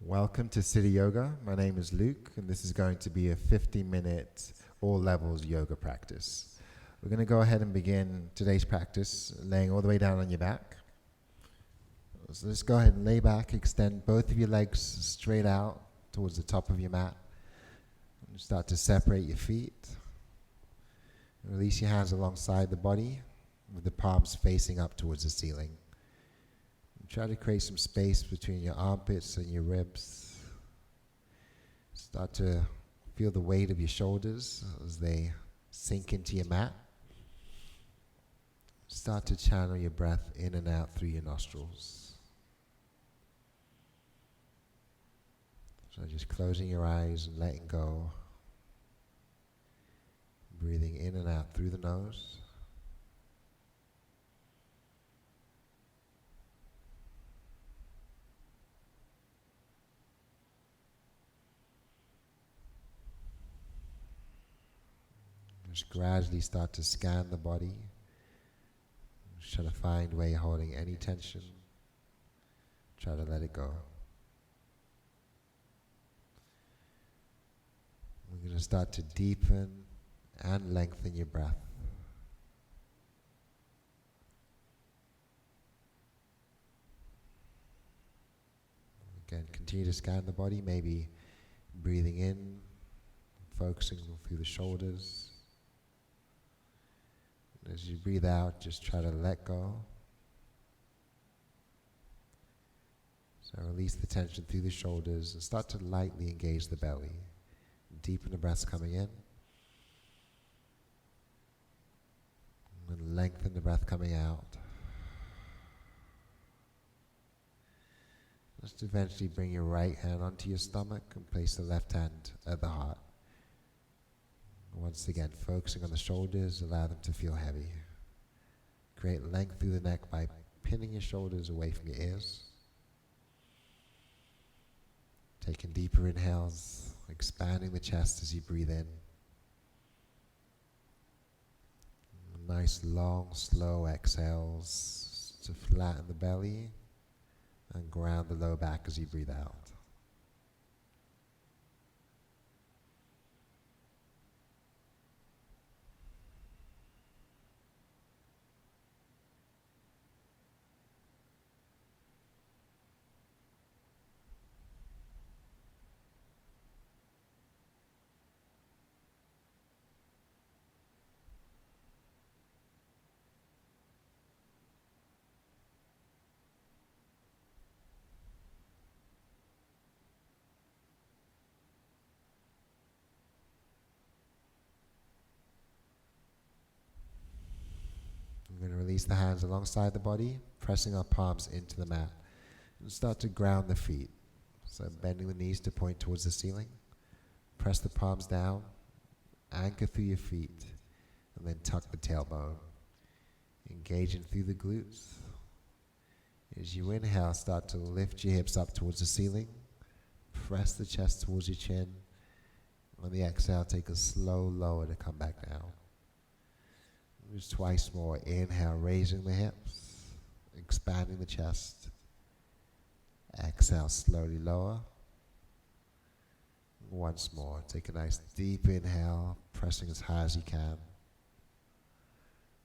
Welcome to City Yoga. My name is Luke, and this is going to be a 50-minute all levels yoga practice. We're going to go ahead and begin today's practice laying all the way down on your back. So just go ahead and lay back, extend both of your legs straight out towards the top of your mat. And start to separate your feet. Release your hands alongside the body with the palms facing up towards the ceiling. Try to create some space between your armpits and your ribs. Start to feel the weight of your shoulders as they sink into your mat. Start to channel your breath in and out through your nostrils. So just closing your eyes and letting go. Breathing in and out through the nose. Just gradually start to scan the body. Just try to find where you're holding any tension. Try to let it go. We're going to start to deepen and lengthen your breath. Again, continue to scan the body, maybe breathing in, focusing through the shoulders. As you breathe out, just try to let go. So release the tension through the shoulders and start to lightly engage the belly. Deepen the breaths coming in. And lengthen the breath coming out. Just eventually bring your right hand onto your stomach and place the left hand at the heart. Once again, focusing on the shoulders, allow them to feel heavy. Create length through the neck by pinning your shoulders away from your ears. Taking deeper inhales, expanding the chest as you breathe in. Nice, long, slow exhales to flatten the belly and ground the low back as you breathe out. We're going to release the hands alongside the body, pressing our palms into the mat. And start to ground the feet. So bending the knees to point towards the ceiling. Press the palms down, anchor through your feet, and then tuck the tailbone. Engaging through the glutes. As you inhale, start to lift your hips up towards the ceiling. Press the chest towards your chin. On the exhale, take a slow lower to come back down. Just twice more. Inhale, raising the hips, expanding the chest. Exhale, slowly lower. Once more. Take a nice deep inhale, pressing as high as you can.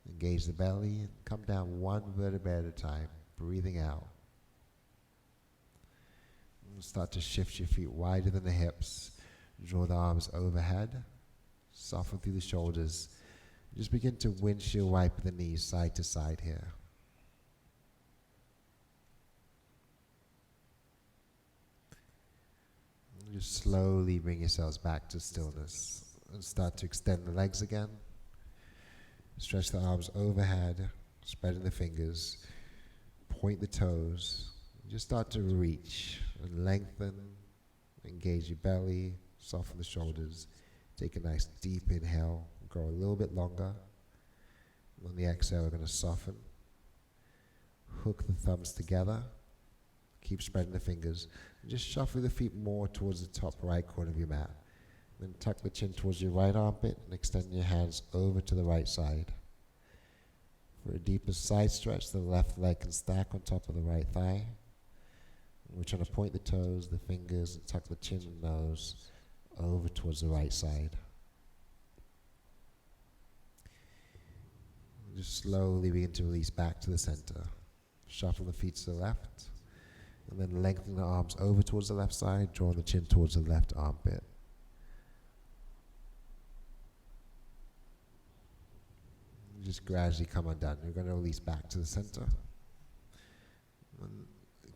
Engage the belly and come down one vertebra at a time, breathing out. And start to shift your feet wider than the hips. Draw the arms overhead. Soften through the shoulders. Just begin to windshield wipe the knees side to side here. And just slowly bring yourselves back to stillness and start to extend the legs again. Stretch the arms overhead, spreading the fingers, point the toes. Just start to reach and lengthen, engage your belly, soften the shoulders. Take a nice deep inhale. Go a little bit longer. On the exhale, we're going to soften. Hook the thumbs together. Keep spreading the fingers. And just shuffle the feet more towards the top right corner of your mat. Then tuck the chin towards your right armpit and extend your hands over to the right side. For a deeper side stretch, the left leg can stack on top of the right thigh. We're trying to point the toes, the fingers, and tuck the chin and nose over towards the right side. Just slowly begin to release back to the center. Shuffle the feet to the left, and then lengthen the arms over towards the left side, drawing the chin towards the left armpit. Just gradually come undone. We're going to release back to the center. And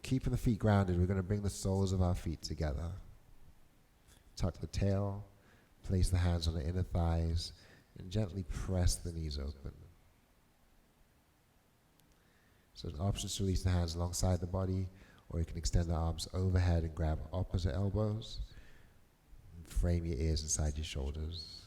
keeping the feet grounded, we're going to bring the soles of our feet together. Tuck the tail, place the hands on the inner thighs, and gently press the knees open. So there's options to release the hands alongside the body, or you can extend the arms overhead and grab opposite elbows. And frame your ears inside your shoulders.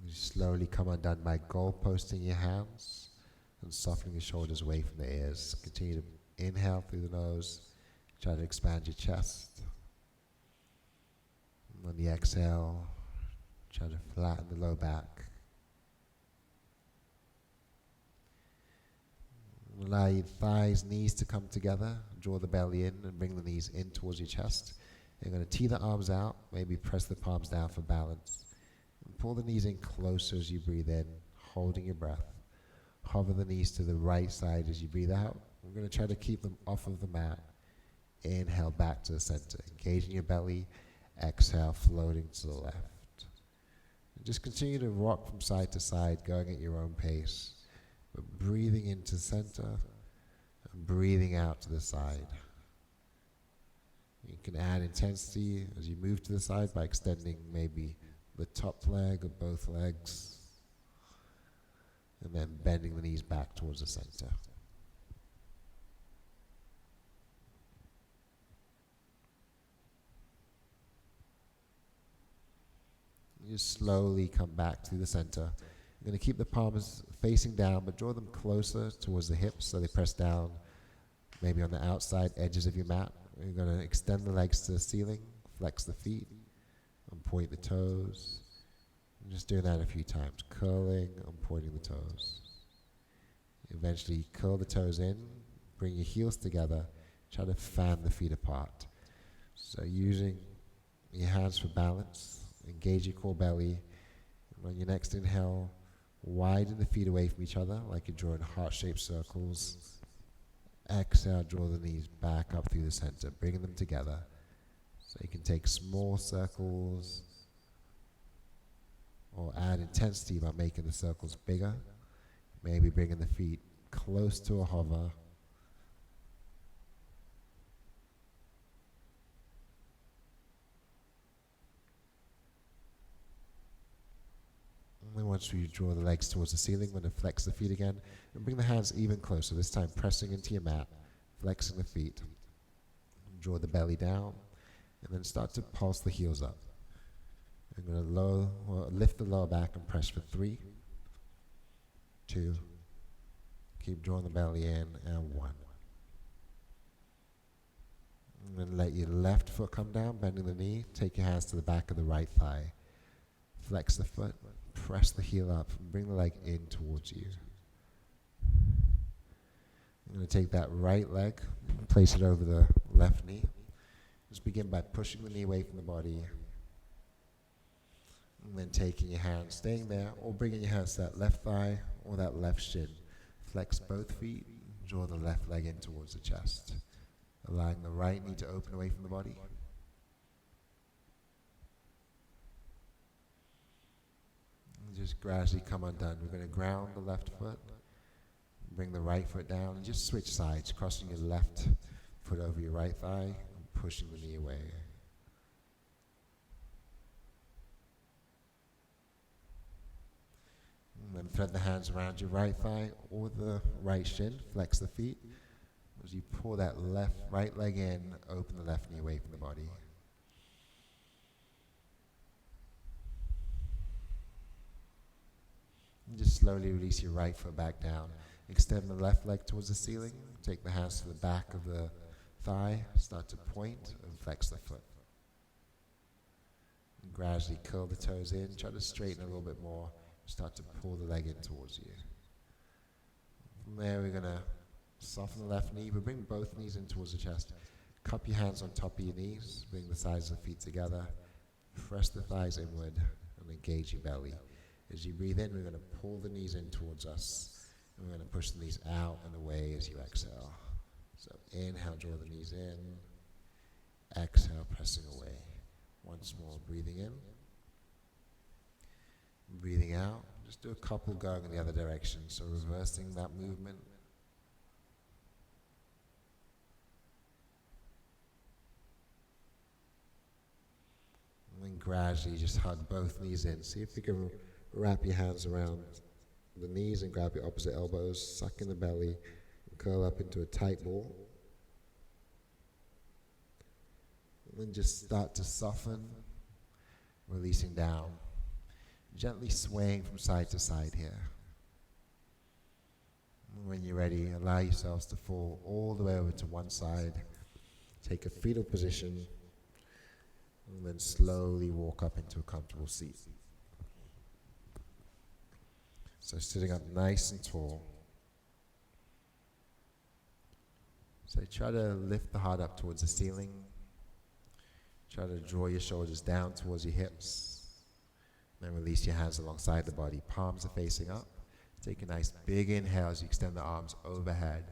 You slowly come undone by goalposting your hands and softening your shoulders away from the ears. Continue to inhale through the nose. Try to expand your chest. And on the exhale, try to flatten the low back. Allow your thighs, knees to come together. Draw the belly in and bring the knees in towards your chest. You're going to tee the arms out. Maybe press the palms down for balance. And pull the knees in closer as you breathe in, holding your breath. Hover the knees to the right side as you breathe out. We're going to try to keep them off of the mat. Inhale back to the center, engaging your belly. Exhale, floating to the left. And just continue to rock from side to side, going at your own pace. But breathing into center and breathing out to the side. You can add intensity as you move to the side by extending maybe the top leg of both legs. And then bending the knees back towards the center. You slowly come back to the center. You're going to keep the palms facing down, but draw them closer towards the hips so they press down, maybe on the outside edges of your mat. You're going to extend the legs to the ceiling, flex the feet, and point the toes. Just doing that a few times, curling and pointing the toes. Eventually curl the toes in, bring your heels together, try to fan the feet apart. So using your hands for balance, engage your core belly, and on your next inhale, widen the feet away from each other like you're drawing heart-shaped circles. Exhale, draw the knees back up through the center, bringing them together. So you can take small circles, or add intensity by making the circles bigger. Maybe bringing the feet close to a hover. And then once you draw the legs towards the ceiling, we're going to flex the feet again and bring the hands even closer, this time pressing into your mat, flexing the feet. Draw the belly down and then start to pulse the heels up. I'm going to lift the lower back and press for 3, 2, keep drawing the belly in, and 1. And then let your left foot come down, bending the knee. Take your hands to the back of the right thigh. Flex the foot, press the heel up, and bring the leg in towards you. I'm going to take that right leg, place it over the left knee. Just begin by pushing the knee away from the body. And then taking your hands, staying there, or bringing your hands to that left thigh or that left shin. Flex both feet, draw the left leg in towards the chest. Allowing the right knee to open away from the body. And just gradually come undone. We're going to ground the left foot, bring the right foot down, and just switch sides, crossing your left foot over your right thigh, and pushing the knee away. And then thread the hands around your right thigh or the right shin. Flex the feet. As you pull that right leg in, open the left knee away from the body. And just slowly release your right foot back down. Extend the left leg towards the ceiling. Take the hands to the back of the thigh, start to point and flex the foot. And gradually curl the toes in, try to straighten a little bit more, start to pull the leg in towards you. From there we're going to soften the left knee, but bring both knees in towards the chest. Cup your hands on top of your knees, bring the sides of the feet together, press the thighs inward and engage your belly. As you breathe in, we're going to pull the knees in towards us, and we're going to push the knees out and away as you exhale. So inhale, draw the knees in, exhale, pressing away. Once more, breathing in, breathing out. Just do a couple going in the other direction, so reversing that movement. And then gradually just hug both knees in. See if you can wrap your hands around the knees and grab your opposite elbows, suck in the belly, and curl up into a tight ball. And then just start to soften, releasing down. Gently swaying from side to side here. And when you're ready, allow yourselves to fall all the way over to one side. Take a fetal position, and then slowly walk up into a comfortable seat. So sitting up nice and tall. So try to lift the heart up towards the ceiling. Try to draw your shoulders down towards your hips. Then release your hands alongside the body. Palms are facing up. Take a nice big inhale as you extend the arms overhead.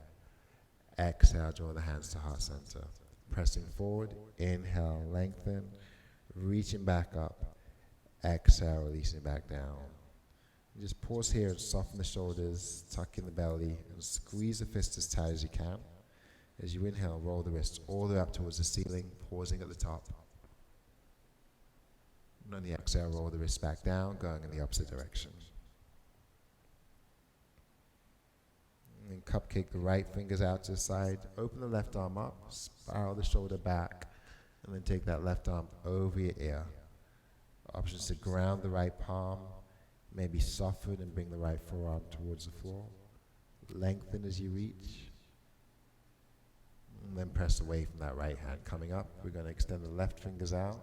Exhale, draw the hands to heart center. Pressing forward, inhale, lengthen, reaching back up. Exhale, releasing back down. Just pause here and soften the shoulders, tuck in the belly, and squeeze the fist as tight as you can. As you inhale, roll the wrists all the way up towards the ceiling, pausing at the top. And on the exhale, roll the wrists back down, going in the opposite direction. And then cupcake the right fingers out to the side. Open the left arm up, spiral the shoulder back, and then take that left arm over your ear. Options to ground the right palm, maybe soften and bring the right forearm towards the floor. Lengthen as you reach. And then press away from that right hand. Coming up, we're going to extend the left fingers out.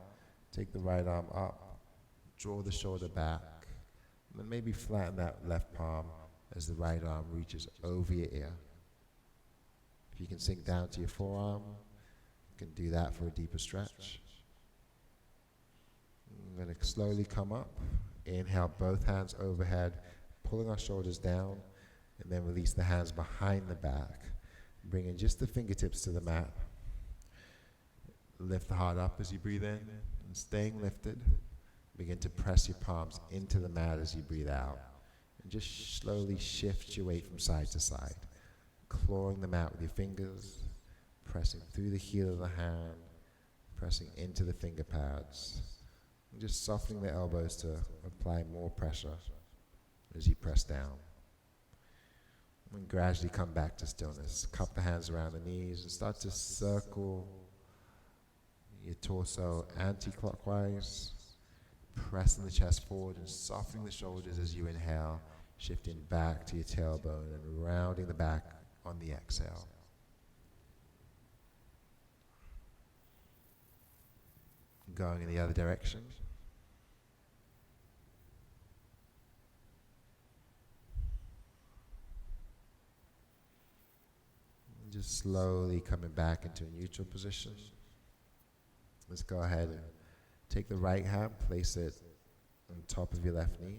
Take the right arm up, draw the shoulder back, and then maybe flatten that left palm as the right arm reaches over your ear. If you can sink down to your forearm, you can do that for a deeper stretch. I'm going to slowly come up, inhale both hands overhead, pulling our shoulders down, and then release the hands behind the back, bringing just the fingertips to the mat. Lift the heart up as you breathe in. And staying lifted, begin to press your palms into the mat as you breathe out. And just slowly shift your weight from side to side, clawing the mat with your fingers, pressing through the heel of the hand, pressing into the finger pads, and just softening the elbows to apply more pressure as you press down. And gradually come back to stillness. Cup the hands around the knees and start to circle your torso anti-clockwise, pressing the chest forward and softening the shoulders as you inhale, shifting back to your tailbone and rounding the back on the exhale. Going in the other direction. And just slowly coming back into a neutral position. Let's go ahead and take the right hand, place it on top of your left knee.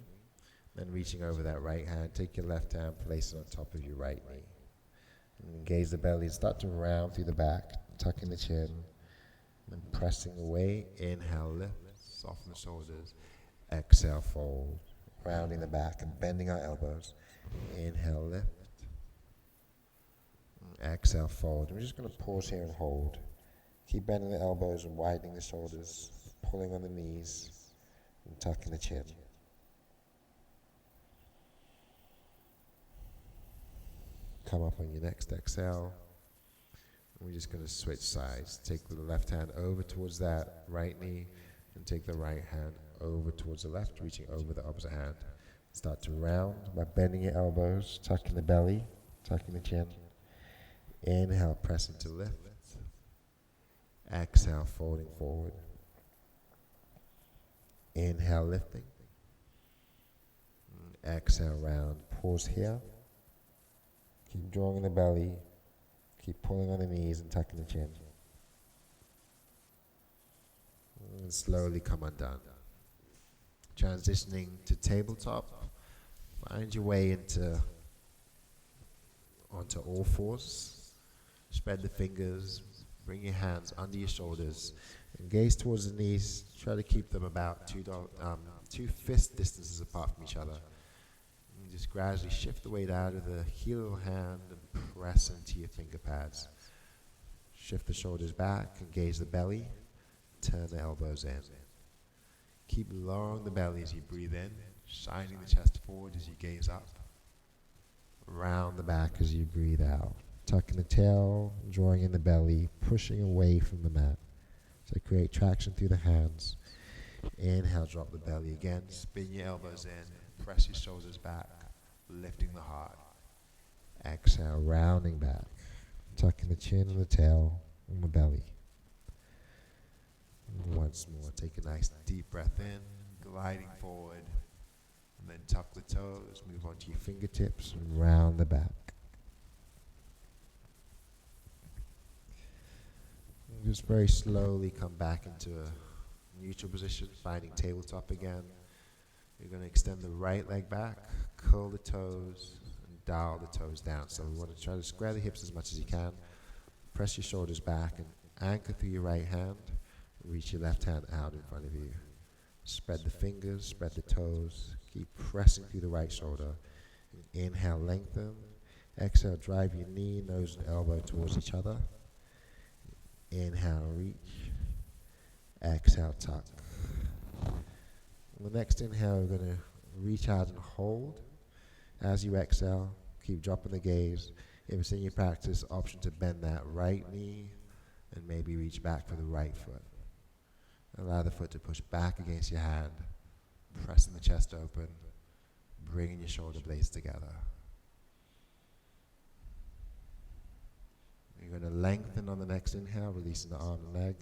Then reaching over that right hand, take your left hand, place it on top of your right knee. And engage the belly, start to round through the back, tucking the chin, and pressing away. Inhale, lift, soften the shoulders. Exhale, fold, rounding the back and bending our elbows. Inhale, lift. And exhale, fold. We're just going to pause here and hold. Keep bending the elbows and widening the shoulders, pulling on the knees, and tucking the chin. Come up on your next exhale. And we're just going to switch sides. Take the left hand over towards that right knee, and take the right hand over towards the left, reaching over the opposite hand. Start to round by bending your elbows, tucking the belly, tucking the chin. Inhale, press into lift. Exhale, folding forward. Inhale, lifting. Exhale, round. Pause here. Keep drawing the belly. Keep pulling on the knees and tucking the chin. And slowly come undone. Transitioning to tabletop. Find your way onto all fours. Spread the fingers. Bring your hands under your shoulders. And gaze towards the knees. Try to keep them about two fist distances apart from each other. And just gradually shift the weight out of the heel of the hand and press into your finger pads. Shift the shoulders back, engage the belly, turn the elbows in. Keep lowering the belly as you breathe in, shining the chest forward as you gaze up. Round the back as you breathe out. Tucking the tail, drawing in the belly, pushing away from the mat. So create traction through the hands. Inhale, drop the belly again. Spin your elbows in, press your shoulders back, lifting the heart. Exhale, rounding back, tucking the chin and the tail and the belly. And once more, take a nice deep breath in, gliding forward, and then tuck the toes, move onto your fingertips and round the back. And just very slowly come back into a neutral position, finding tabletop again. You're going to extend the right leg back, curl the toes, and dial the toes down. So we want to try to square the hips as much as you can. Press your shoulders back and anchor through your right hand. Reach your left hand out in front of you. Spread the fingers, spread the toes. Keep pressing through the right shoulder. Inhale, lengthen. Exhale, drive your knee, nose, and elbow towards each other. Inhale, reach. Exhale, tuck. On the next inhale, we're going to reach out and hold. As you exhale, keep dropping the gaze. If it's in your practice, option to bend that right knee and maybe reach back for the right foot. Allow the foot to push back against your hand, pressing the chest open, bringing your shoulder blades together. You're going to lengthen on the next inhale, releasing the arm and leg.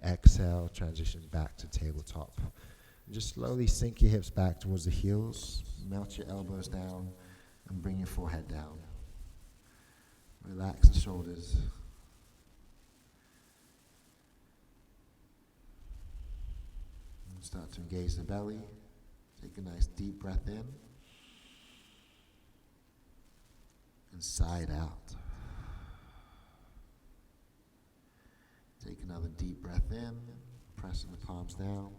Exhale, transition back to tabletop. And just slowly sink your hips back towards the heels, melt your elbows down, and bring your forehead down. Relax the shoulders. And start to engage the belly. Take a nice deep breath in. And side out. Take another deep breath in, pressing the palms down.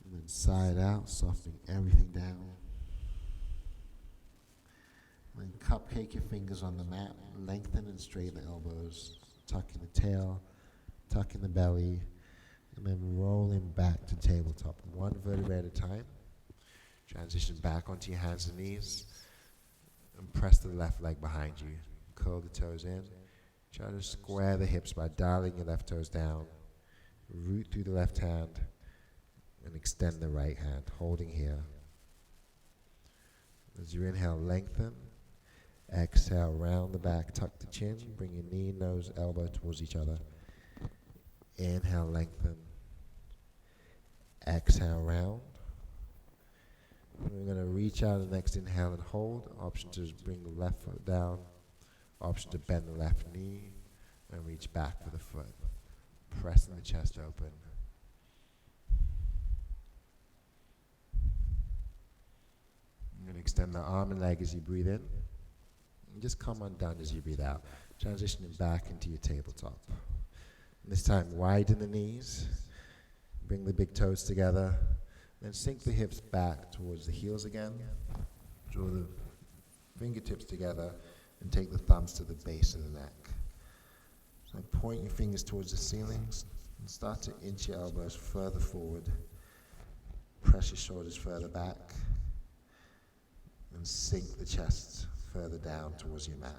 And then side out, softening everything down. And then cupcake your fingers on the mat, lengthen and straighten the elbows, tucking the tail, tucking the belly, and then rolling back to tabletop, one vertebrae at a time. Transition back onto your hands and knees, and press the left leg behind you. Curl the toes in. Try to square the hips by dialing your left toes down. Root through the left hand and extend the right hand, holding here. As you inhale, lengthen. Exhale, round the back, tuck the chin. Bring your knee, nose, elbow towards each other. Inhale, lengthen. Exhale, round. We're going to reach out the next inhale and hold. Option to bring the left foot down. Option to bend the left knee and reach back for the foot. Pressing the chest open. I'm going to extend the arm and leg as you breathe in. And just come undone as you breathe out. Transitioning back into your tabletop. And this time widen the knees. Bring the big toes together. Then sink the hips back towards the heels again. Draw the fingertips together. And take the thumbs to the base of the neck. So point your fingers towards the ceilings and start to inch your elbows further forward. Press your shoulders further back and sink the chest further down towards your mat.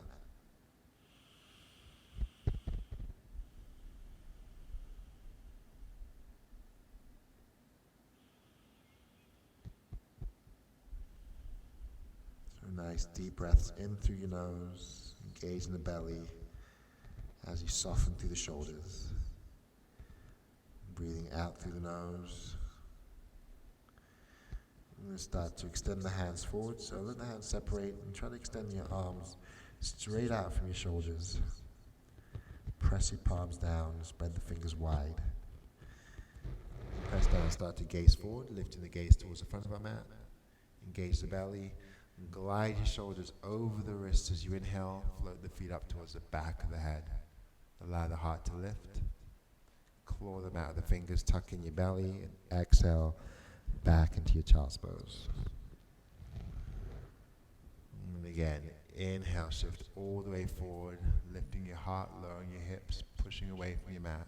Nice deep breaths in through your nose, engage in the belly. as you soften through the shoulders. Breathing out through the nose. And then start to extend the hands forward. So let the hands separate and try to extend your arms straight out from your shoulders. Press your palms down, spread the fingers wide. Press down, start to gaze forward, lifting the gaze towards the front of our mat. Engage the belly. And glide your shoulders over the wrists as you inhale. Float the feet up towards the back of the head. Allow the heart to lift. Claw them out of the fingers, tuck in your belly, and exhale back into your child's pose. And again, inhale, shift all the way forward, lifting your heart, lowering your hips, pushing away from your mat.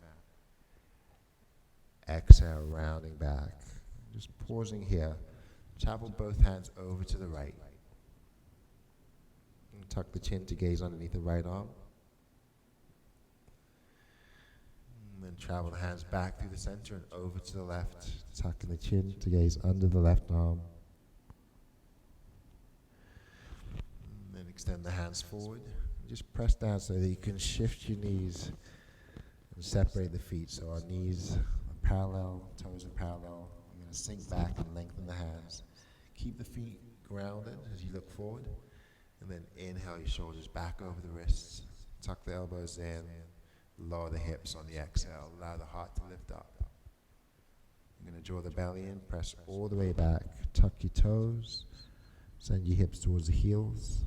Exhale, rounding back. Just pausing here. Travel both hands over to the right. And tuck the chin to gaze underneath the right arm. And then travel the hands back through the center and over to the left. Tucking the chin to gaze under the left arm. And then extend the hands forward. Just press down so that you can shift your knees and separate the feet. So our knees are parallel, toes are parallel. We're going to sink back and lengthen the hands. Keep the feet grounded as you look forward. And then inhale your shoulders back over the wrists. Tuck the elbows in. Lower the hips on the exhale. Allow the heart to lift up. I'm going to draw the belly in. Press all the way back. Tuck your toes. Send your hips towards the heels.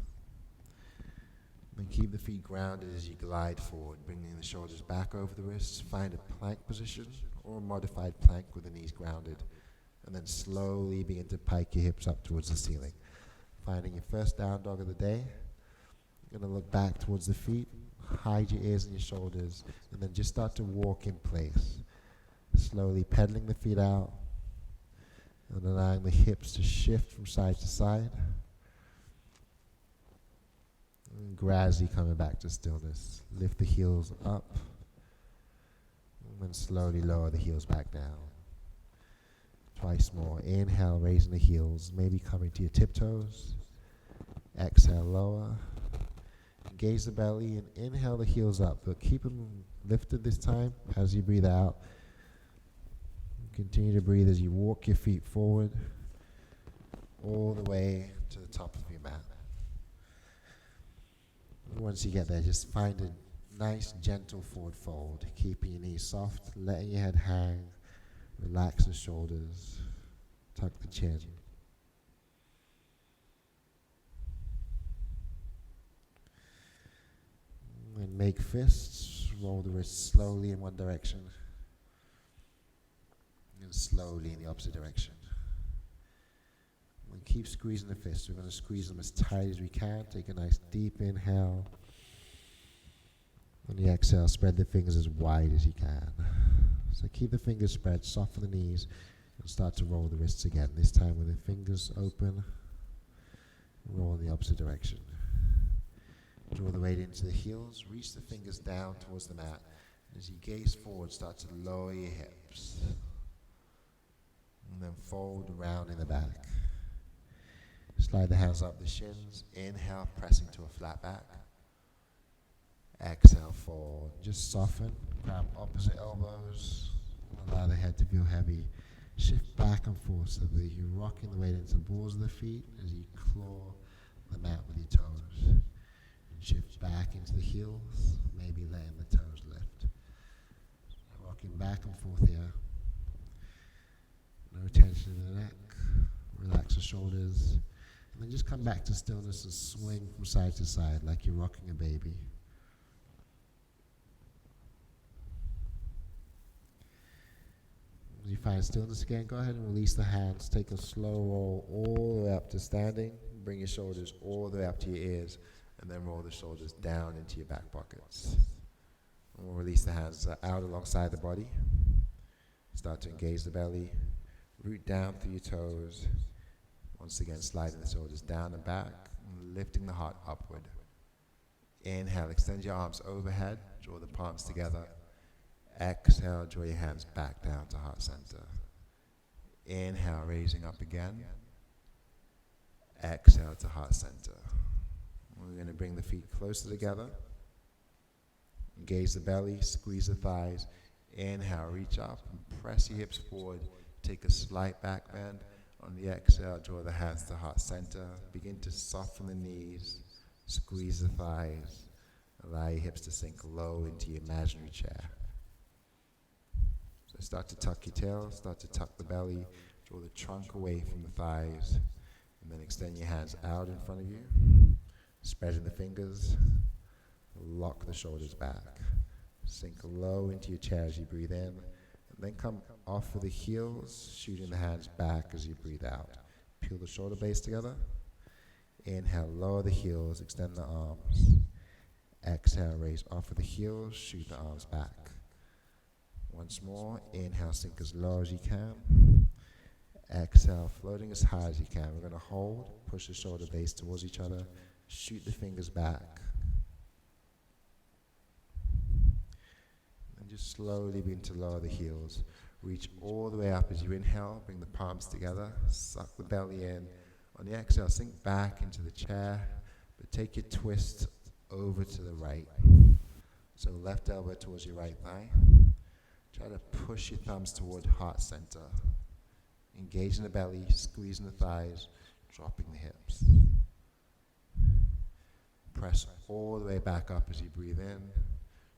And keep the feet grounded as you glide forward, bringing the shoulders back over the wrists. Find a plank position or a modified plank with the knees grounded. And then slowly begin to pike your hips up towards the ceiling. Finding your first down dog of the day. You're going to look back towards the feet. Hide your ears and your shoulders, and then just start to walk in place. Slowly pedaling the feet out, and allowing the hips to shift from side to side. And gradually coming back to stillness. Lift the heels up, and then slowly lower the heels back down. Twice more. Inhale, raising the heels, maybe coming to your tiptoes. Exhale, lower. Engage the belly and inhale the heels up, but keep them lifted this time as you breathe out. Continue to breathe as you walk your feet forward all the way to the top of your mat. Once you get there, just find a nice gentle forward fold, keeping your knees soft, letting your head hang, relax the shoulders, tuck the chin. And make fists, roll the wrists slowly in one direction and slowly in the opposite direction. And keep squeezing the fists. We're going to squeeze them as tight as we can. Take a nice deep inhale. On the exhale, spread the fingers as wide as you can. So keep the fingers spread, soften the knees, and start to roll the wrists again. This time with the fingers open, roll in the opposite direction. Draw the weight into the heels, reach the fingers down towards the mat. And as you gaze forward, start to lower your hips. And then fold around in the back. Slide the hands up the shins. Inhale, pressing to a flat back. Exhale, fold. Just soften. Grab opposite elbows. Allow the head to feel heavy. Shift back and forth so that you're rocking the weight into the balls of the feet as you claw the mat with your toes. Shift back into the heels, maybe letting the toes lift. Rocking back and forth here. No tension in the neck. Relax the shoulders. And then just come back to stillness and swing from side to side like you're rocking a baby. As you find stillness again, go ahead and release the hands. Take a slow roll all the way up to standing. Bring your shoulders all the way up to your ears. And then roll the shoulders down into your back pockets. And we'll release the hands out alongside the body. Start to engage the belly. Root down through your toes. Once again, sliding the shoulders down and back. And lifting the heart upward. Inhale, extend your arms overhead. Draw the palms together. Exhale, draw your hands back down to heart center. Inhale, raising up again. Exhale to heart center. We're going to bring the feet closer together. Engage the belly, squeeze the thighs. Inhale, reach up and press your hips forward. Take a slight back bend. On the exhale, draw the hands to heart center. Begin to soften the knees, squeeze the thighs. Allow your hips to sink low into your imaginary chair. So start to tuck your tail, start to tuck the belly, draw the trunk away from the thighs, and then extend your hands out in front of you, spreading the fingers, lock the shoulders back. Sink low into your chair as you breathe in, and then come off of the heels, shooting the hands back as you breathe out. Peel the shoulder blades together. Inhale, lower the heels, extend the arms. Exhale, raise off of the heels, shoot the arms back. Once more, inhale, sink as low as you can. Exhale, floating as high as you can. We're going to hold, push the shoulder blades towards each other, shoot the fingers back. And just slowly begin to lower the heels. Reach all the way up as you inhale, bring the palms together, suck the belly in. On the exhale, sink back into the chair, but take your twist over to the right. So left elbow towards your right thigh. Try to push your thumbs toward heart center. Engaging the belly, squeezing the thighs, dropping the hips. Press all the way back up as you breathe in.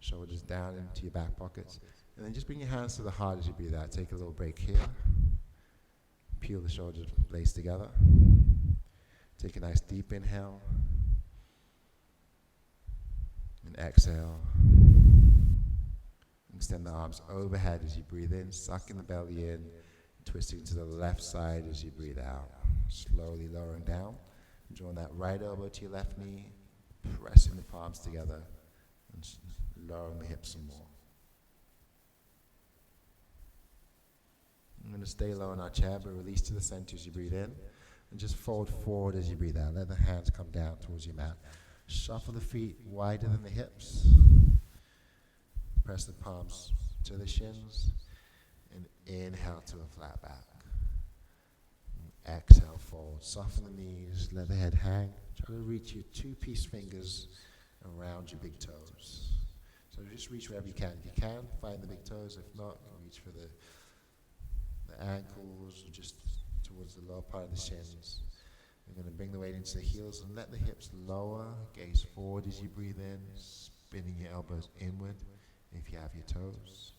Shoulders down into your back pockets. And then just bring your hands to the heart as you breathe out. Take a little break here. Peel the shoulder blades together. Take a nice deep inhale. And exhale. Extend the arms overhead as you breathe in, sucking the belly in, twisting to the left side as you breathe out. Slowly lowering down, drawing that right elbow to your left knee, pressing the palms together, and lowering the hips some more. I'm going to stay low in our chair, but release to the center as you breathe in, and just fold forward as you breathe out. Let the hands come down towards your mat. Shuffle the feet wider than the hips. Press the palms to the shins, and inhale to a flat back. And exhale, fold. Soften the knees, let the head hang. Try to reach your two-piece fingers around your big toes. So just reach wherever you can. If you can, find the big toes. If not, you can reach for the ankles, or just towards the lower part of the shins. We're going to bring the weight into the heels and let the hips lower. Gaze forward as you breathe in, spinning your elbows inward if you have your toes.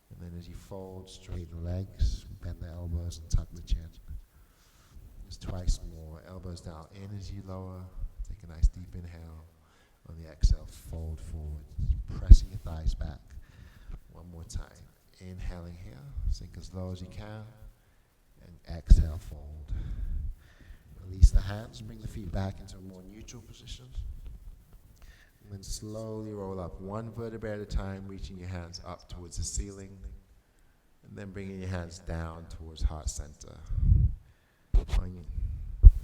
And then as you fold, straighten the legs, bend the elbows and tuck the chin. Just twice more. Elbows down in as you lower. Take a nice deep inhale. On the exhale, fold forward, pressing your thighs back. One more time. Inhaling here, sink as low as you can. And exhale, fold. Release the hands, bring the feet back into a more neutral position. And then slowly roll up one vertebrae at a time, reaching your hands up towards the ceiling. And then bringing your hands down towards heart center.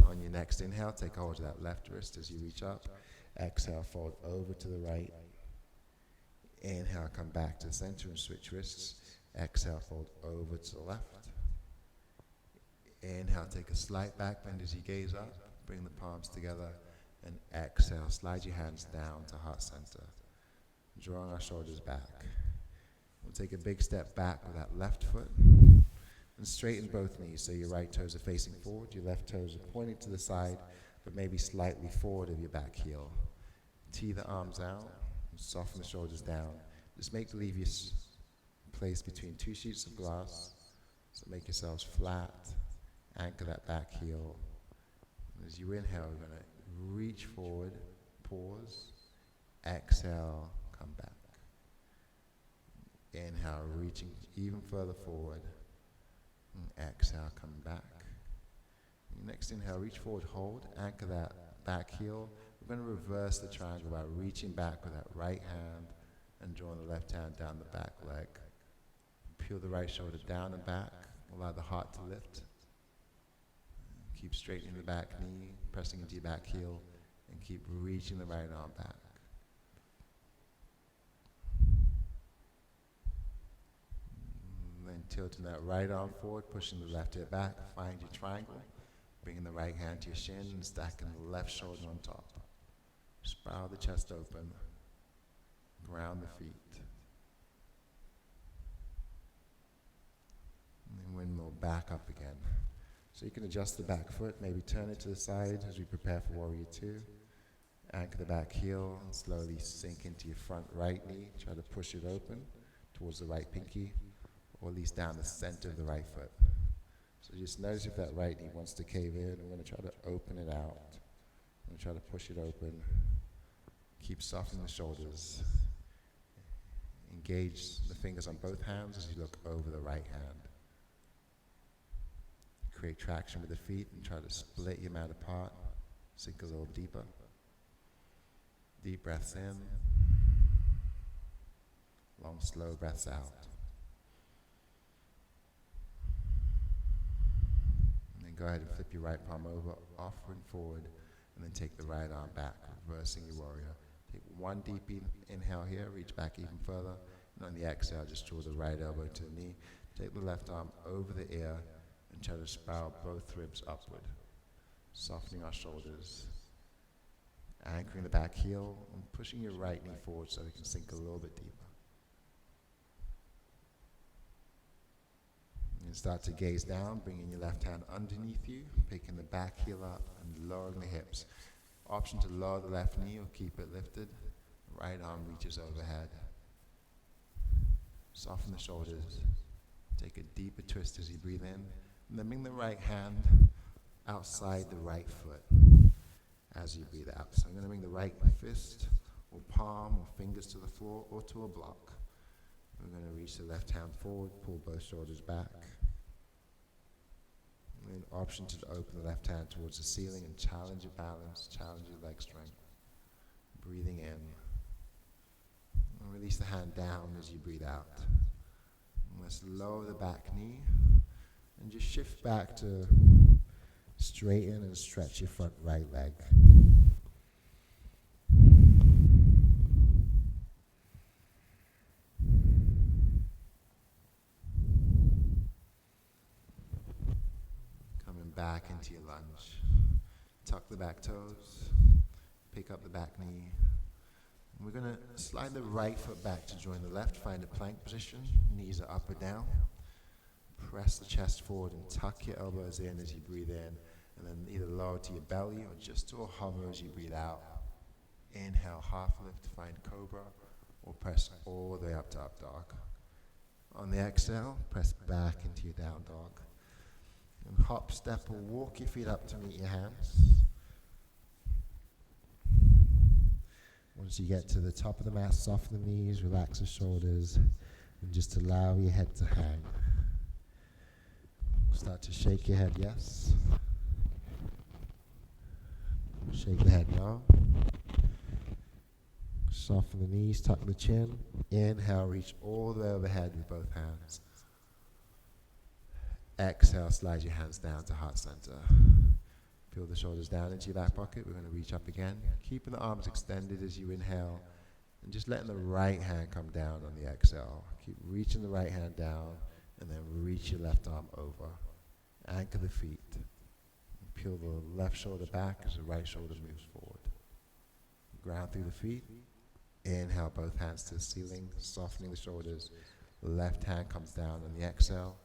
On your next inhale, take hold of that left wrist as you reach up. Exhale, fold over to the right. Inhale, come back to the center and switch wrists. Exhale, fold over to the left. Inhale, take a slight back bend as you gaze up. Bring the palms together. And exhale, slide your hands down to heart center. Drawing our shoulders back. We'll take a big step back with that left foot. And straighten both knees so your right toes are facing forward. Your left toes are pointing to the side, but maybe slightly forward of your back heel. Tee the arms out. And soften the shoulders down. Just make believe you're placed between two sheets of glass. So make yourselves flat. Anchor that back heel. And as you inhale, we're going to reach forward, pause, exhale, come back. Inhale, reaching even further forward. And exhale, come back. Your next inhale, reach forward, hold, anchor that back heel. We're going to reverse the triangle by reaching back with that right hand and drawing the left hand down the back leg. Peel the right shoulder down and back. Allow the heart to lift. Keep straightening the back knee, pressing into your back heel, and keep reaching the right arm back. And then tilting that right arm forward, pushing the left hip back. Find your triangle. Bringing the right hand to your shin and stacking the left shoulder on top. Spiral the chest open. Ground the feet. And then windmill back up again. So you can adjust the back foot, maybe turn it to the side as we prepare for Warrior Two. Anchor the back heel and slowly sink into your front right knee. Try to push it open towards the right pinky, or at least down the center of the right foot. So just notice if that right knee wants to cave in. I'm going to try to open it out. I'm going to try to push it open. Keep softening the shoulders. Engage the fingers on both hands as you look over the right hand. Create traction with the feet and try to split your mat apart. Sink a little deeper. Deep breaths in. Long, slow breaths out. And then go ahead and flip your right palm over, offering forward, and then take the right arm back, reversing your warrior. Take one deep inhale here, reach back even further. And on the exhale, just draw the right elbow to the knee. Take the left arm over the ear and try to spiral both ribs upward. Softening our shoulders. Anchoring the back heel and pushing your right knee forward so it can sink a little bit deeper. And start to gaze down, bringing your left hand underneath you, picking the back heel up and lowering the hips. Option to lower the left knee or keep it lifted. Right arm reaches overhead. Soften the shoulders. Take a deeper twist as you breathe in. And then bring the right hand outside the right foot as you breathe out. So I'm going to bring the right fist or palm or fingers to the floor or to a block. We're going to reach the left hand forward, pull both shoulders back. And then option to open the left hand towards the ceiling and challenge your balance, challenge your leg strength. Breathing in. And release the hand down as you breathe out. And let's lower the back knee and just shift back to straighten and stretch your front right leg. Coming back into your lunge. Tuck the back toes. Pick up the back knee. And we're going to slide the right foot back to join the left. Find a plank position. Knees are up or down. Press the chest forward and tuck your elbows in as you breathe in. And then either lower to your belly or just to a hover as you breathe out. Inhale, half lift, find cobra, or press all the way up to up dog. On the exhale, press back into your down dog. And hop, step, or walk your feet up to meet your hands. Once you get to the top of the mat, soften the knees, relax the shoulders, and just allow your head to hang. Start to shake your head, yes. Shake the head, no. Soften the knees, tuck the chin. Inhale, reach all the way overhead with both hands. Exhale, slide your hands down to heart center. Peel the shoulders down into your back pocket. We're going to reach up again. Keeping the arms extended as you inhale. And just letting the right hand come down on the exhale. Keep reaching the right hand down. And then reach your left arm over. Anchor the feet. Peel the left shoulder back as the right shoulder moves forward. Ground through the feet. Inhale, both hands to the ceiling, softening the shoulders. Left hand comes down on the exhale.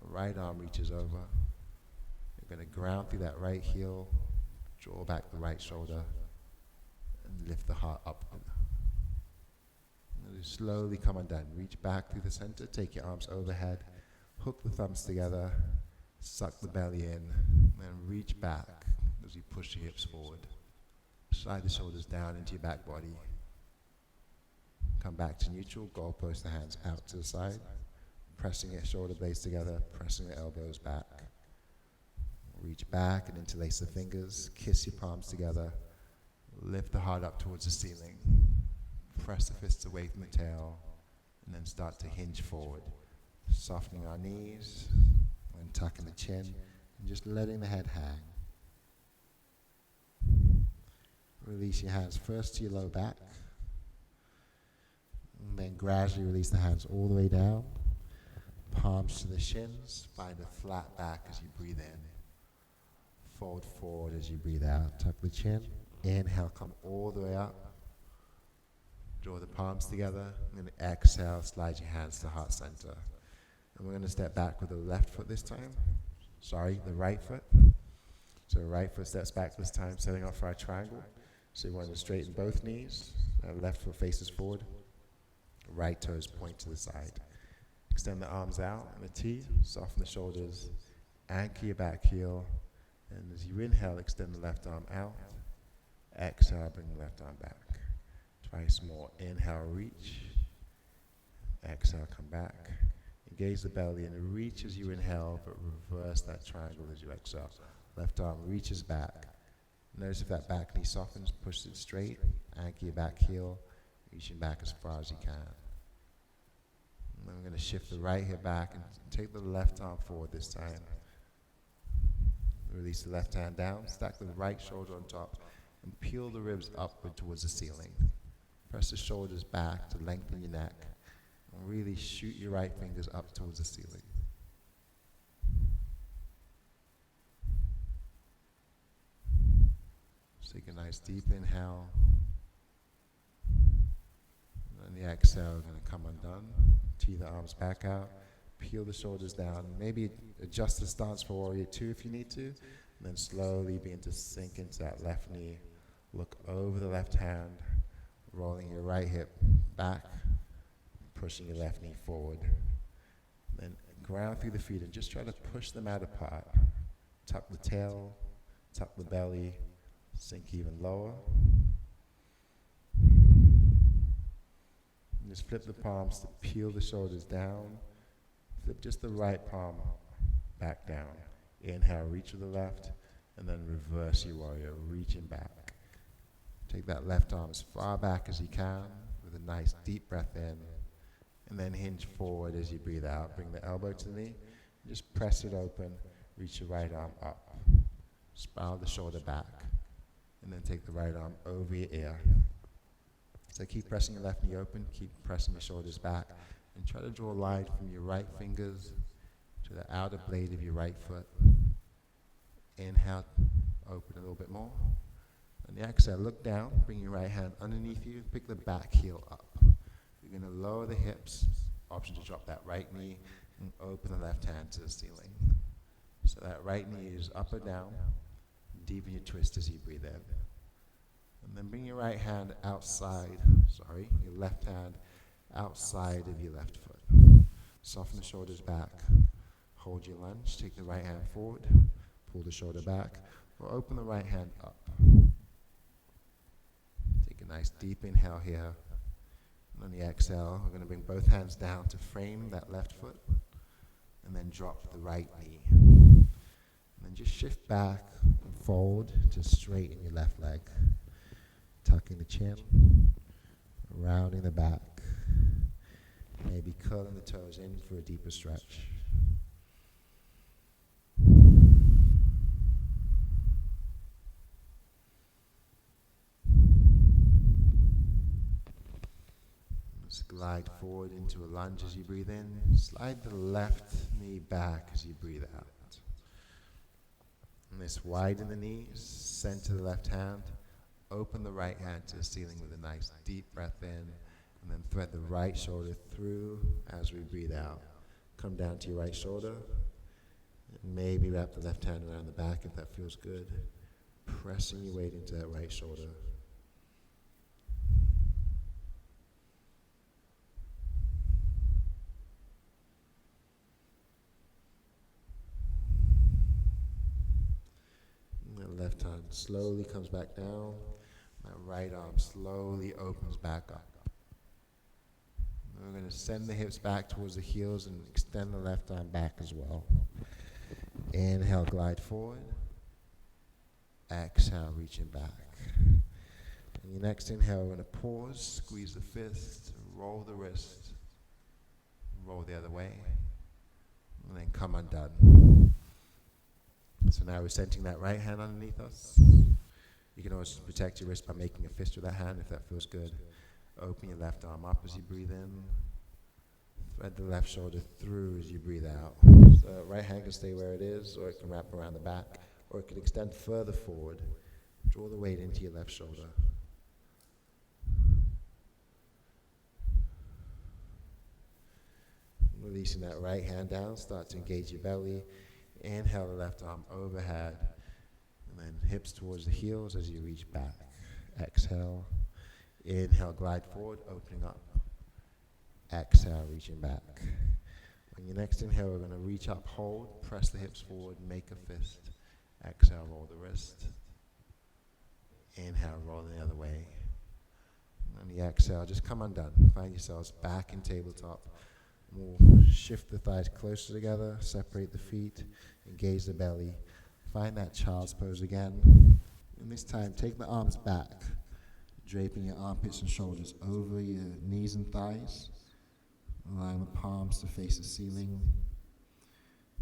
Right arm reaches over. You're going to ground through that right heel, draw back the right shoulder, and lift the heart upward. And slowly come undone. Reach back through the center, take your arms overhead, hook the thumbs together, suck the belly in, and reach back as you push your hips forward. Slide the shoulders down into your back body. Come back to neutral, goalpost the hands out to the side, pressing your shoulder blades together, pressing the elbows back. Reach back and interlace the fingers, kiss your palms together, lift the heart up towards the ceiling, press the fists away from the tail, and then start to hinge forward, softening our knees and tucking the chin, and just letting the head hang. Release your hands first to your low back, and then gradually release the hands all the way down, palms to the shins, find a flat back as you breathe in. Fold forward as you breathe out, tuck the chin, inhale, come all the way up, Draw the palms together, and then exhale, slide your hands to heart center. And we're going to step back with the left foot this time. Sorry, the right foot. So right foot steps back this time, setting up for our triangle. So you want to straighten both knees. Left foot faces forward. Right toes point to the side. Extend the arms out in a T, soften the shoulders, anchor your back heel, and as you inhale, extend the left arm out. Exhale, bring the left arm back. Twice more. Inhale, reach. Exhale, come back. Engage the belly and reach as you inhale, but reverse that triangle as you exhale. Left arm reaches back. Notice if that back knee softens, push it straight, anchor your back heel, reaching back as far as you can. And then we're going to shift the right hip back and take the left arm forward this time. Release the left hand down, stack the right shoulder on top, and peel the ribs upward towards the ceiling. Press the shoulders back to lengthen your neck, and really shoot your right fingers up towards the ceiling. Just take a nice deep inhale. And the exhale, we're going to come undone. Tee the arms back out. Peel the shoulders down. Maybe adjust the stance for Warrior 2 if you need to. And then slowly begin to sink into that left knee. Look over the left hand. Rolling your right hip back. Pushing your left knee forward. Then ground through the feet and just try to push them out apart. Tuck the tail. Tuck the belly. Sink even lower. And just flip the palms to peel the shoulders down. Flip just the right palm back down. Inhale, reach to the left, and then reverse your warrior, reaching back. Take that left arm as far back as you can with a nice deep breath in, and then hinge forward as you breathe out. Bring the elbow to the knee, and just press it open, reach your right arm up. Spiral the shoulder back, and then take the right arm over your ear. So keep pressing your left knee open, keep pressing your shoulders back, and try to draw a line from your right fingers to the outer blade of your right foot. Inhale, open a little bit more. On the exhale, look down, bring your right hand underneath you, pick the back heel up. You're going to lower the hips, option to drop that right knee, and open the left hand to the ceiling. So that right knee is up or down. Deepen your twist as you breathe in. And then bring your right hand outside, your left hand outside of your left foot. Soften the shoulders back. Hold your lunge. Take the right hand forward. Pull the shoulder back. Or open the right hand up. Take a nice deep inhale here. And on the exhale, we're going to bring both hands down to frame that left foot. And then drop the right knee. And then just shift back and fold to straighten your left leg. Tucking the chin. Rounding the back. Maybe curling the toes in for a deeper stretch. Just glide forward into a lunge as you breathe in. Slide the left knee back as you breathe out. And this widen the knees, center the left hand. Open the right hand to the ceiling with a nice deep breath in, and then thread the right shoulder through as we breathe out. Come down to your right shoulder, and maybe wrap the left hand around the back if that feels good. Pressing your weight into that right shoulder. And the left hand slowly comes back down. That right arm slowly opens back up. And we're going to send the hips back towards the heels and extend the left arm back as well. Inhale, glide forward. Exhale, reaching back. And your next inhale, we're going to pause, squeeze the fist, roll the wrist, roll the other way, and then come undone. So now we're centering that right hand underneath us. You can always protect your wrist by making a fist with that hand if that feels good. Open your left arm up as you breathe in. Thread the left shoulder through as you breathe out. So right hand can stay where it is, or it can wrap around the back, or it can extend further forward. Draw the weight into your left shoulder. Releasing that right hand down, start to engage your belly. Inhale the left arm overhead, and then hips towards the heels as you reach back. Exhale. Inhale, glide forward, opening up. Exhale, reaching back. On your next inhale, we're going to reach up, hold, press the hips forward, make a fist. Exhale, roll the wrist. Inhale, roll the other way. On the exhale, just come undone. Find yourselves back in tabletop. We'll shift the thighs closer together, separate the feet, engage the belly. Find that child's pose again. And this time, take the arms back, draping your armpits and shoulders over your knees and thighs, allowing the palms to face the ceiling,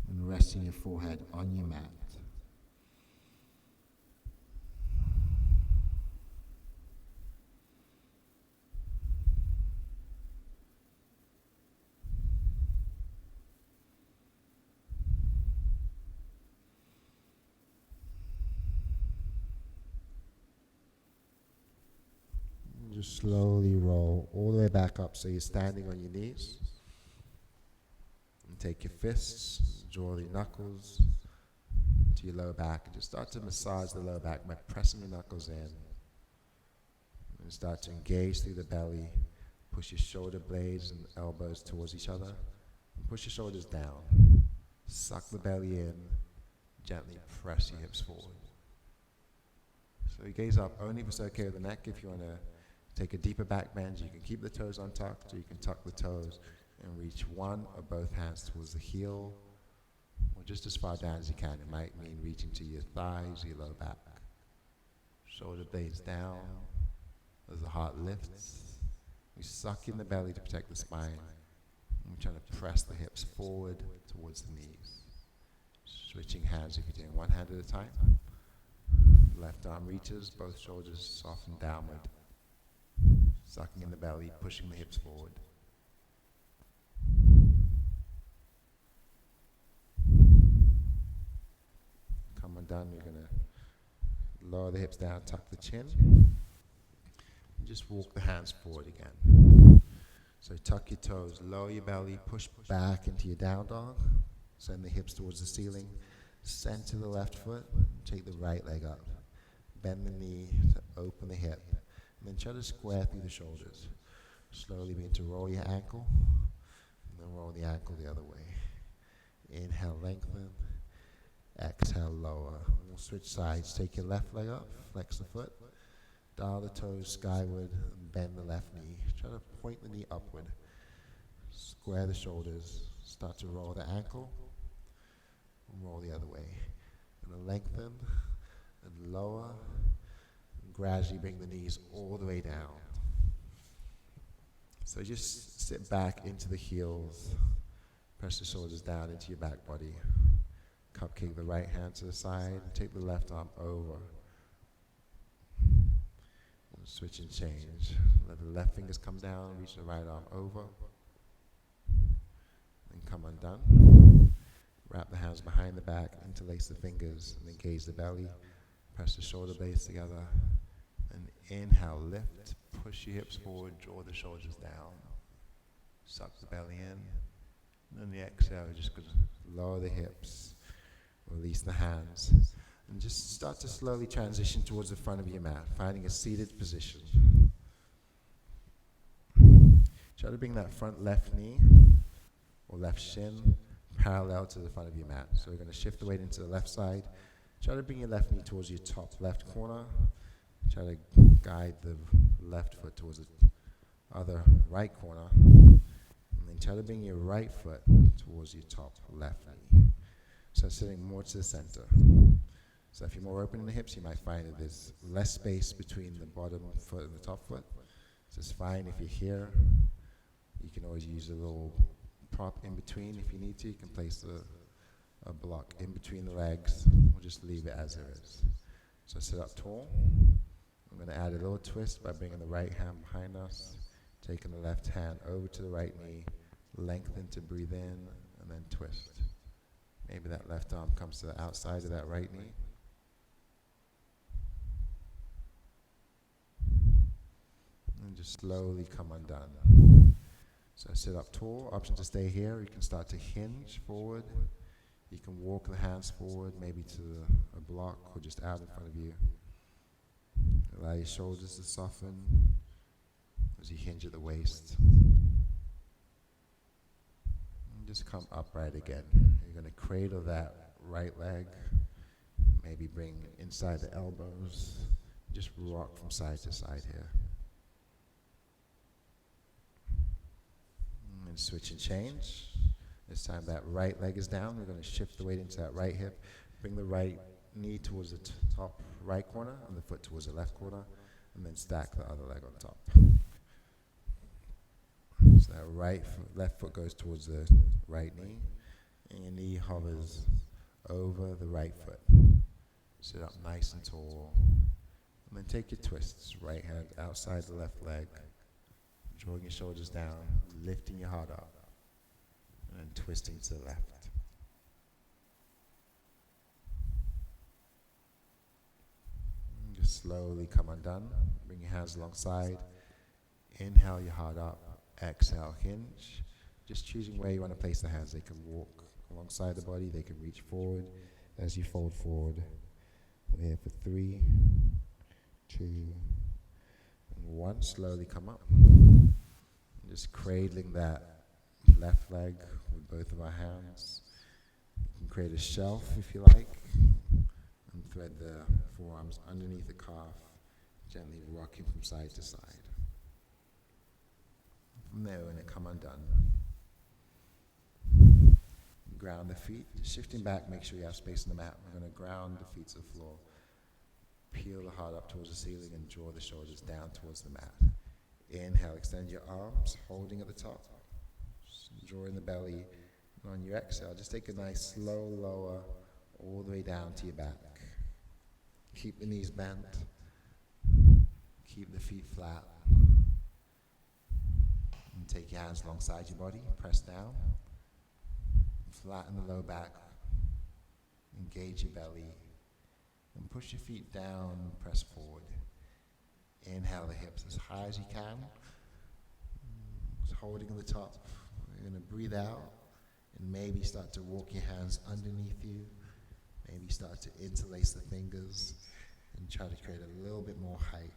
and resting your forehead on your mat. Just slowly roll all the way back up so you're standing on your knees. And take your fists, draw the knuckles to your lower back, and just start to massage the lower back by pressing the knuckles in. And start to engage through the belly. Push your shoulder blades and elbows towards each other. And push your shoulders down. Suck the belly in. Gently press your hips forward. So you gaze up only if it's okay with the neck. If you want to take a deeper back bend, you can keep the toes untucked, or you can tuck the toes and reach one or both hands towards the heel, or just as far down as you can. It might mean reaching to your thighs, your lower back. Shoulder blades down as the heart lifts. We suck in the belly to protect the spine. And we're trying to press the hips forward towards the knees. Switching hands if you're doing one hand at a time. Left arm reaches, both shoulders soften downward. Sucking in the belly, pushing the hips forward. Come undone, you're going to lower the hips down, tuck the chin. And just walk the hands forward again. So tuck your toes, lower your belly, push back into your down dog. Send the hips towards the ceiling. Center the left foot, take the right leg up. Bend the knee to open the hip. And then try to square through the shoulders. Slowly begin to roll your ankle, and then roll the ankle the other way. Inhale, lengthen. Exhale, lower. We'll switch sides. Take your left leg up, flex the foot, dial the toes skyward, and bend the left knee. Try to point the knee upward. Square the shoulders. Start to roll the ankle, and roll the other way. And then lengthen, and lower. Gradually bring the knees all the way down. So just sit back into the heels. Press the shoulders down into your back body. Cupcake the right hand to the side. Take the left arm over. Switch and change. Let the left fingers come down. Reach the right arm over. And come undone. Wrap the hands behind the back. Interlace the fingers and engage the belly. Press the shoulder blades together. And inhale, lift, push your hips forward, draw the shoulders down. Suck the belly in. And then the exhale, you're just going to lower the hips, release the hands, and just start to slowly transition towards the front of your mat, finding a seated position. Try to bring that front left knee or left shin parallel to the front of your mat. So we're going to shift the weight into the left side. Try to bring your left knee towards your top left corner. Try to guide the left foot towards the other right corner. And then try to bring your right foot towards your top left knee. So sitting more to the center. So if you're more open in the hips, you might find that there's less space between the bottom foot and the top foot. So it's fine if you're here. You can always use a little prop in between if you need to. You can place a block in between the legs, or just leave it as it is. So sit up tall. I'm going to add a little twist by bringing the right hand behind us, taking the left hand over to the right knee, lengthen to breathe in, and then twist. Maybe that left arm comes to the outside of that right knee. And just slowly come undone. So sit up tall, option to stay here. You can start to hinge forward. You can walk the hands forward, maybe to a block or just out in front of you. Allow your shoulders to soften as you hinge at the waist. And just come upright again. You're going to cradle that right leg. Maybe bring inside the elbows. Just rock from side to side here. And switch and change. This time that right leg is down. We're going to shift the weight into that right hip. Bring the right knee towards the top right corner and the foot towards the left corner. And then stack the other leg on top. So that left foot goes towards the right knee. And your knee hovers over the right foot. Sit up nice and tall. And then take your twists. Right hand outside the left leg. Drawing your shoulders down. Lifting your heart up. And then twisting to the left. And just slowly come undone. Bring your hands alongside. Inhale your heart up. Exhale, hinge. Just choosing where you want to place the hands. They can walk alongside the body. They can reach forward as you fold forward. We're here for 3, 2, and 1. Slowly come up. And just cradling that left leg with both of our hands. You can create a shelf if you like. And thread the forearms underneath the calf, gently rocking from side to side. From there, we're going to come undone. Ground the feet. Shifting back, make sure you have space on the mat. We're going to ground the feet to the floor. Peel the heart up towards the ceiling and draw the shoulders down towards the mat. Inhale, extend your arms, holding at the top. Drawing the belly. And on your exhale, just take a nice slow lower all the way down to your back. Keep the knees bent. Keep the feet flat. And take your hands alongside your body. Press down. Flatten the low back. Engage your belly. And push your feet down. Press forward. Inhale the hips as high as you can. Just holding at the top. You're going to breathe out. And maybe start to walk your hands underneath you. Maybe start to interlace the fingers. And try to create a little bit more height.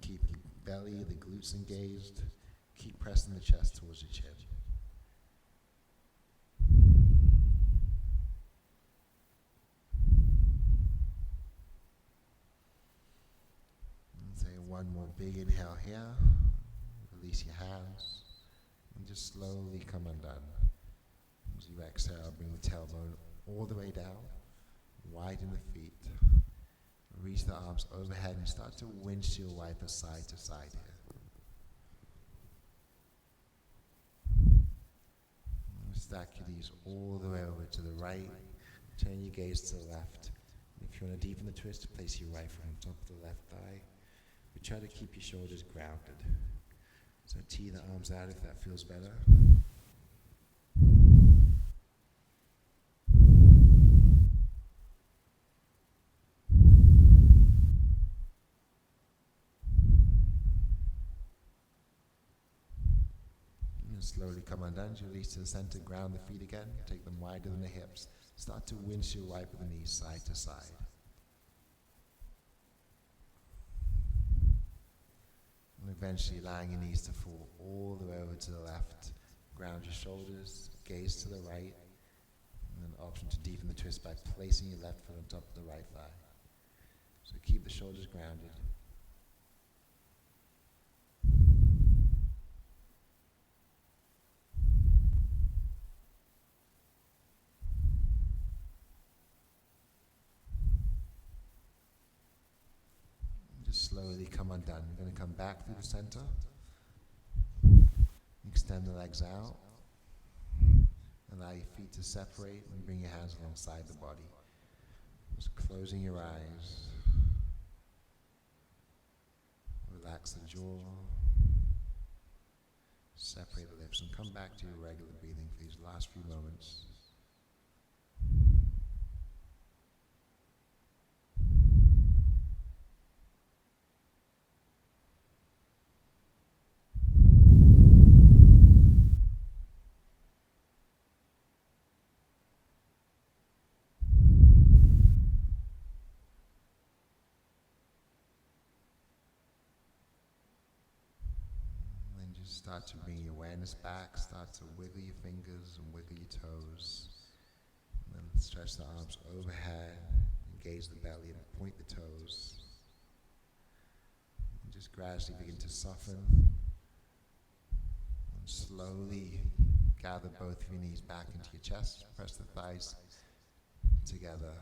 Keep the belly, the glutes engaged. Keep pressing the chest towards your chin. And say one more big inhale here. Release your hands. And just slowly come undone. As you exhale, bring the tailbone all the way down. Widen the feet. Reach the arms overhead and start to windshield wiper side to side here. Stack your knees all the way over to the right. Turn your gaze to the left. And if you want to deepen the twist, place your right foot on top of the left thigh. But try to keep your shoulders grounded. So tee the arms out if that feels better. Slowly come undone, release to the center, ground the feet again, take them wider than the hips. Start to windshield wiper the knees side to side. And eventually allowing your knees to fall all the way over to the left. Ground your shoulders, gaze to the right, and then option to deepen the twist by placing your left foot on top of the right thigh. So keep the shoulders grounded. Slowly come undone. You're going to come back through the center. Extend the legs out. Allow your feet to separate and bring your hands alongside the body. Just closing your eyes. Relax the jaw. Separate the lips and come back to your regular breathing for these last few moments. Start to bring your awareness back. Start to wiggle your fingers and wiggle your toes. And then stretch the arms overhead. Engage the belly and point the toes. And just gradually begin to soften. And slowly gather both of your knees back into your chest. Press the thighs together.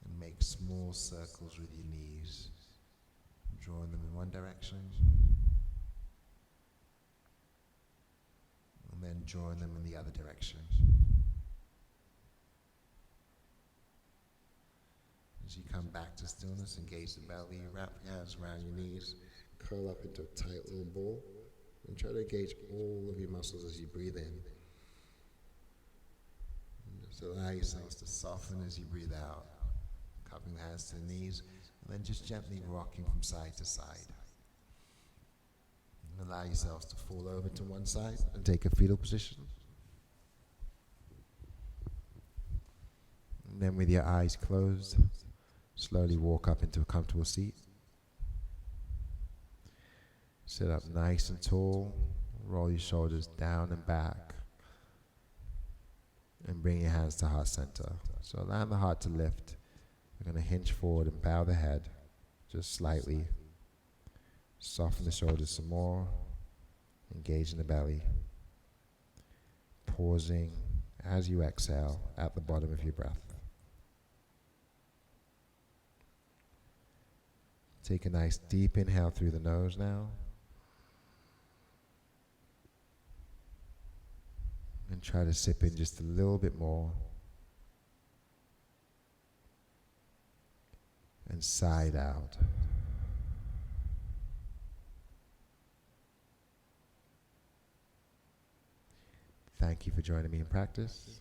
And make small circles with your knees. Drawing them in one direction. And then drawing them in the other direction. As you come back to stillness, engage the belly, wrap your hands around your knees, curl up into a tight little ball, and try to engage all of your muscles as you breathe in. And just allow yourselves to soften as you breathe out, cupping the hands to the knees, and then just gently rocking from side to side. And allow yourselves to fall over to one side and take a fetal position. And then with your eyes closed, slowly walk up into a comfortable seat. Sit up nice and tall, roll your shoulders down and back, and bring your hands to heart center. So allow the heart to lift. We're going to hinge forward and bow the head just slightly. Soften the shoulders some more. Engage in the belly. Pausing as you exhale at the bottom of your breath. Take a nice deep inhale through the nose now. And try to sip in just a little bit more. And sigh it out. Thank you for joining me in practice.